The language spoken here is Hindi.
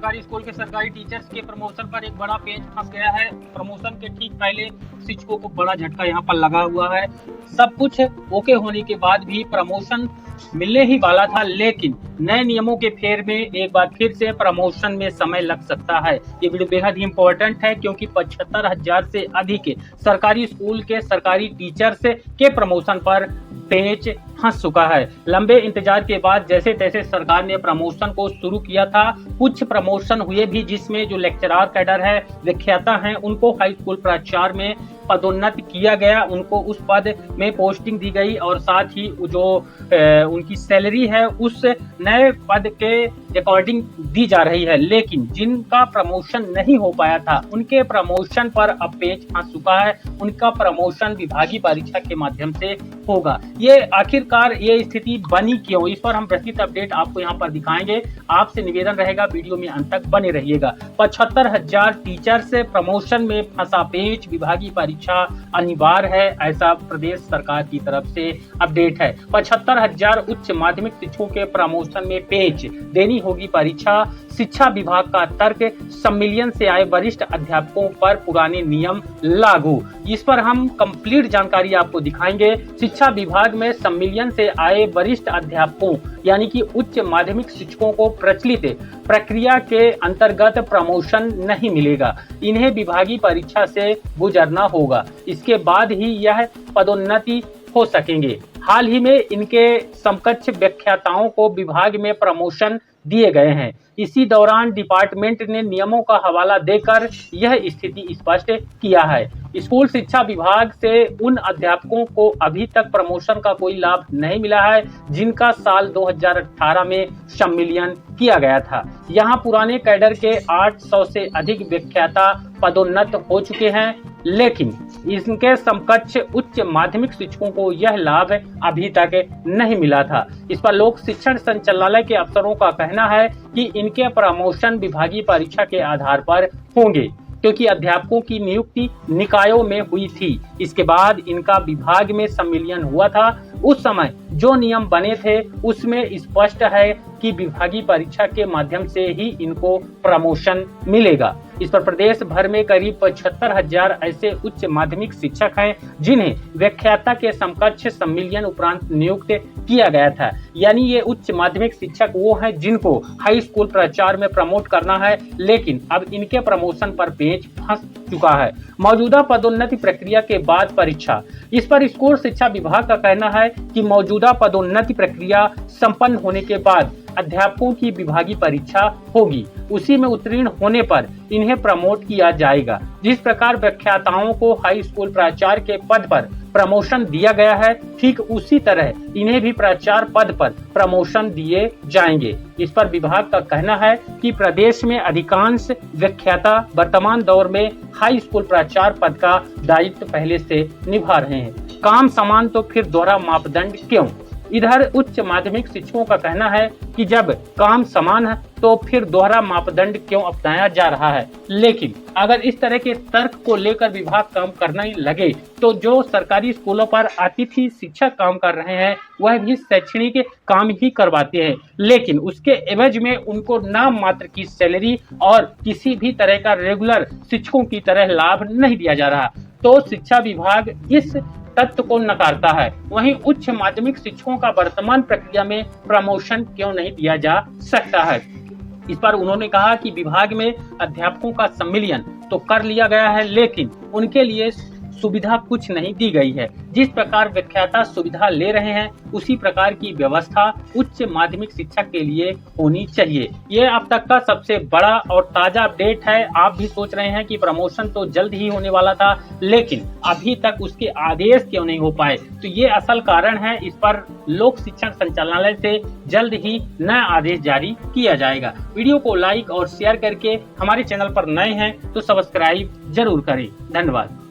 सरकारी स्कूल के सरकारी टीचर्स के प्रमोशन पर एक बड़ा पेच फंस गया है। प्रमोशन के ठीक पहले शिक्षकों को बड़ा झटका यहाँ पर लगा हुआ है। सब कुछ ओके होने के बाद भी प्रमोशन मिलने ही वाला था, लेकिन नए नियमों के फेर में एक बार फिर से प्रमोशन में समय लग सकता है। ये वीडियो बेहद ही इम्पोर्टेंट है क्योंकि 75,000 से अधिक सरकारी स्कूल के सरकारी टीचर्स के प्रमोशन पर पेच फंस चुका है। लंबे इंतजार के बाद जैसे तैसे सरकार ने प्रमोशन को शुरू किया था। कुछ प्रमोशन हुए भी जिसमें जो लेक्चरर कैडर है, व्याख्याता हैं, उनको हाई स्कूल प्राचार्य में पदोन्नत किया गया, उनको उस पद में पोस्टिंग दी गई और साथ ही जो उनकी सैलरी है उस नए पद के अकॉर्डिंग दी जा रही है। लेकिन जिनका प्रमोशन नहीं हो पाया था उनके प्रमोशन पर अब पेच फंस चुका है। उनका प्रमोशन विभागीय परीक्षा के माध्यम से होगा। ये आखिरकार ये स्थिति बनी क्यों, इस पर हम विस्तृत अपडेट आपको यहाँ पर दिखाएंगे। आपसे निवेदन रहेगा वीडियो में अंत तक बने रहिएगा। 75,000 टीचर्स प्रमोशन में फंसा पेच, विभागीय परीक्षा अनिवार्य है, ऐसा प्रदेश सरकार की तरफ से अपडेट है। 75,000 उच्च माध्यमिक शिक्षकों के प्रमोशन में पेच, देनी होगी परीक्षा। शिक्षा विभाग का तर्क, सम्मिलन से आए वरिष्ठ अध्यापकों पर पुराने नियम लागू। इस पर हम कंप्लीट जानकारी आपको दिखाएंगे। शिक्षा विभाग में सम्मिलन से आए वरिष्ठ अध्यापकों यानी कि उच्च माध्यमिक शिक्षकों को प्रचलित प्रक्रिया के अंतर्गत प्रमोशन नहीं मिलेगा। इन्हें विभागीय परीक्षा से गुजरना होगा, इसके बाद ही यह पदोन्नति हो सकेंगे। हाल ही में इनके समकक्ष व्याख्याताओं को विभाग में प्रमोशन दिए गए हैं। इसी दौरान डिपार्टमेंट ने नियमों का हवाला देकर यह स्थिति स्पष्ट किया है। स्कूल शिक्षा विभाग से उन अध्यापकों को अभी तक प्रमोशन का कोई लाभ नहीं मिला है जिनका साल 2018 में सम्मिलन किया गया था। यहाँ पुराने कैडर के 800 से अधिक व्याख्याता पदोन्नत हो चुके हैं, लेकिन इनके समकक्ष उच्च माध्यमिक शिक्षकों को यह लाभ अभी तक नहीं मिला था। इस पर लोक शिक्षण संचालनालय के अफसरों का कहना है कि इनके प्रमोशन विभागीय परीक्षा के आधार पर होंगे, क्योंकि अध्यापकों की नियुक्ति निकायों में हुई थी। इसके बाद इनका विभाग में सम्मिलन हुआ था। उस समय जो नियम बने थे उसमें स्पष्ट है कि विभागीय परीक्षा के माध्यम से ही इनको प्रमोशन मिलेगा। इस पर प्रदेश भर में करीब 75,000 ऐसे उच्च माध्यमिक शिक्षक हैं जिन्हें व्याख्याता के समकक्ष सम्मिलन उपरांत नियुक्त किया गया था। यानी ये उच्च माध्यमिक शिक्षक वो हैं जिनको हाई स्कूल प्राचार्य में प्रमोट करना है, लेकिन अब इनके प्रमोशन पर पेच फंस चुका है। मौजूदा पदोन्नति प्रक्रिया के बाद परीक्षा, इस पर स्कूल शिक्षा विभाग का कहना है कि मौजूदा पदोन्नति प्रक्रिया संपन्न होने के बाद अध्यापकों की विभागीय परीक्षा होगी। उसी में उत्तीर्ण होने पर इन्हें प्रमोट किया जाएगा। जिस प्रकार व्याख्याताओं को हाई स्कूल प्राचार्य के पद पर प्रमोशन दिया गया है, ठीक उसी तरह इन्हें भी प्राचार्य पद पर प्रमोशन दिए जाएंगे। इस पर विभाग का कहना है कि प्रदेश में अधिकांश व्याख्याता वर्तमान दौर में हाई स्कूल प्राचार्य पद का दायित्व पहले से निभा रहे हैं। काम समान तो फिर दोहरा मापदंड क्यों? इधर उच्च माध्यमिक शिक्षकों का कहना है कि जब काम समान है तो फिर दोहरा मापदंड क्यों अपनाया जा रहा है। लेकिन अगर इस तरह के तर्क को लेकर विभाग काम करने लगे तो जो सरकारी स्कूलों पर अतिथि शिक्षक काम कर रहे हैं वह भी शैक्षणिक काम ही करवाते हैं, लेकिन उसके एवज में उनको नाम मात्र की सैलरी और किसी भी तरह का रेगुलर शिक्षकों की तरह लाभ नहीं दिया जा रहा। तो शिक्षा विभाग इस तत्व को नकारता है। वहीं उच्च माध्यमिक शिक्षकों का वर्तमान प्रक्रिया में प्रमोशन क्यों नहीं दिया जा सकता है। इस पर उन्होंने कहा कि विभाग में अध्यापकों का सम्मिलन तो कर लिया गया है, लेकिन उनके लिए सुविधा कुछ नहीं दी गई है। जिस प्रकार व्याख्याता सुविधा ले रहे हैं उसी प्रकार की व्यवस्था उच्च माध्यमिक शिक्षक के लिए होनी चाहिए। ये अब तक का सबसे बड़ा और ताजा अपडेट है। आप भी सोच रहे हैं कि प्रमोशन तो जल्द ही होने वाला था, लेकिन अभी तक उसके आदेश क्यों नहीं हो पाए, तो ये असल कारण है। इस पर लोक शिक्षण संचालनालय से जल्द ही नया आदेश जारी किया जाएगा। वीडियो को लाइक और शेयर करके हमारे चैनल पर नए हैं तो सब्सक्राइब जरूर करें। धन्यवाद।